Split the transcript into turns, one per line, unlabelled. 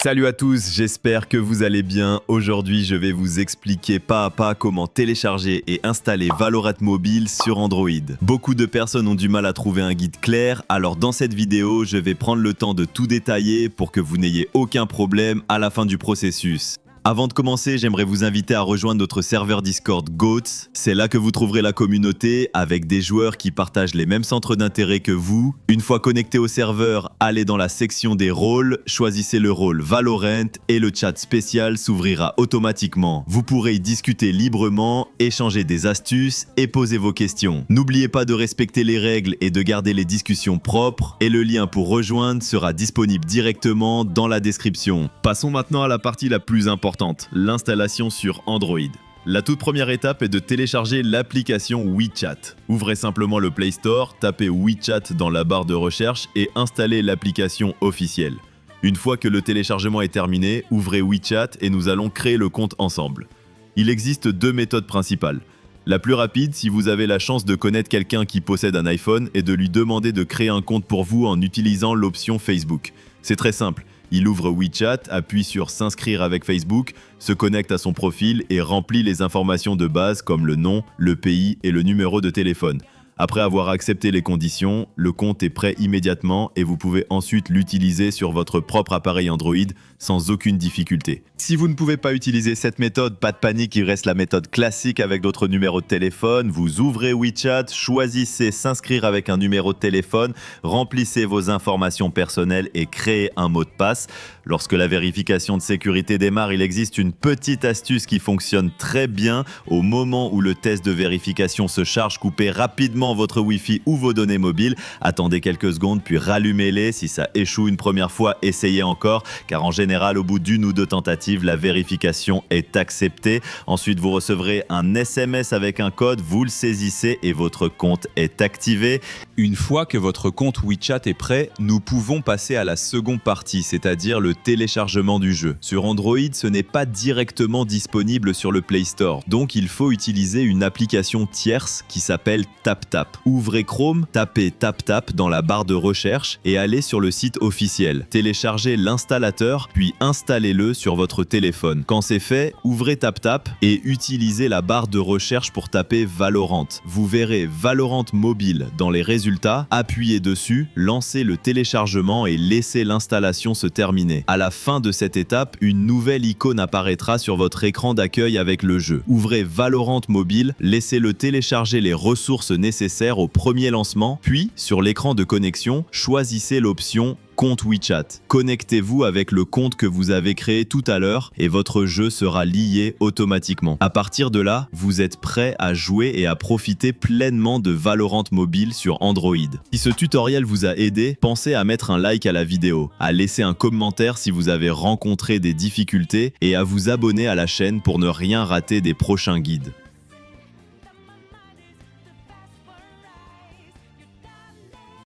Salut à tous, j'espère que vous allez bien. Aujourd'hui, je vais vous expliquer pas à pas comment télécharger et installer Valorant Mobile sur Android. Beaucoup de personnes ont du mal à trouver un guide clair, alors dans cette vidéo, je vais prendre le temps de tout détailler pour que vous n'ayez aucun problème à la fin du processus. Avant de commencer, j'aimerais vous inviter à rejoindre notre serveur Discord GOATS. C'est là que vous trouverez la communauté avec des joueurs qui partagent les mêmes centres d'intérêt que vous. Une fois connecté au serveur, allez dans la section des rôles, choisissez le rôle Valorant et le chat spécial s'ouvrira automatiquement. Vous pourrez y discuter librement, échanger des astuces et poser vos questions. N'oubliez pas de respecter les règles et de garder les discussions propres et le lien pour rejoindre sera disponible directement dans la description. Passons maintenant à la partie la plus importante. L'installation sur Android. La toute première étape est de télécharger l'application WeChat. Ouvrez simplement le Play Store, tapez WeChat dans la barre de recherche et installez l'application officielle. Une fois que le téléchargement est terminé, ouvrez WeChat et nous allons créer le compte ensemble. Il existe deux méthodes principales. La plus rapide, si vous avez la chance de connaître quelqu'un qui possède un iPhone, est de lui demander de créer un compte pour vous en utilisant l'option Facebook. C'est très simple. Il ouvre WeChat, appuie sur s'inscrire avec Facebook, se connecte à son profil et remplit les informations de base comme le nom, le pays et le numéro de téléphone. Après avoir accepté les conditions, le compte est prêt immédiatement et vous pouvez ensuite l'utiliser sur votre propre appareil Android sans aucune difficulté. Si vous ne pouvez pas utiliser cette méthode, pas de panique, il reste la méthode classique avec votre numéro de téléphone. Vous ouvrez WeChat, choisissez s'inscrire avec un numéro de téléphone, remplissez vos informations personnelles et créez un mot de passe. Lorsque la vérification de sécurité démarre, il existe une petite astuce qui fonctionne très bien. Au moment où le test de vérification se charge, coupez rapidement votre Wi-Fi ou vos données mobiles. Attendez quelques secondes puis rallumez-les. Si ça échoue une première fois, essayez encore car en général, au bout d'une ou deux tentatives, la vérification est acceptée. Ensuite, vous recevrez un SMS avec un code, vous le saisissez et votre compte est activé.
Une fois que votre compte WeChat est prêt, nous pouvons passer à la seconde partie, c'est-à-dire le téléchargement du jeu. Sur Android, ce n'est pas directement disponible sur le Play Store, donc il faut utiliser une application tierce qui s'appelle TapTap. Ouvrez Chrome, tapez TapTap dans la barre de recherche et allez sur le site officiel. Téléchargez l'installateur, puis installez-le sur votre téléphone. Quand c'est fait, ouvrez TapTap et utilisez la barre de recherche pour taper Valorant. Vous verrez Valorant Mobile dans les résultats, appuyez dessus, lancez le téléchargement et laissez l'installation se terminer. À la fin de cette étape, une nouvelle icône apparaîtra sur votre écran d'accueil avec le jeu. Ouvrez Valorant Mobile, laissez-le télécharger les ressources nécessaires au premier lancement, puis sur l'écran de connexion, choisissez l'option compte WeChat. Connectez-vous avec le compte que vous avez créé tout à l'heure et votre jeu sera lié automatiquement. À partir de là, vous êtes prêt à jouer et à profiter pleinement de Valorant Mobile sur Android. Si ce tutoriel vous a aidé, pensez à mettre un like à la vidéo, à laisser un commentaire si vous avez rencontré des difficultés et à vous abonner à la chaîne pour ne rien rater des prochains guides.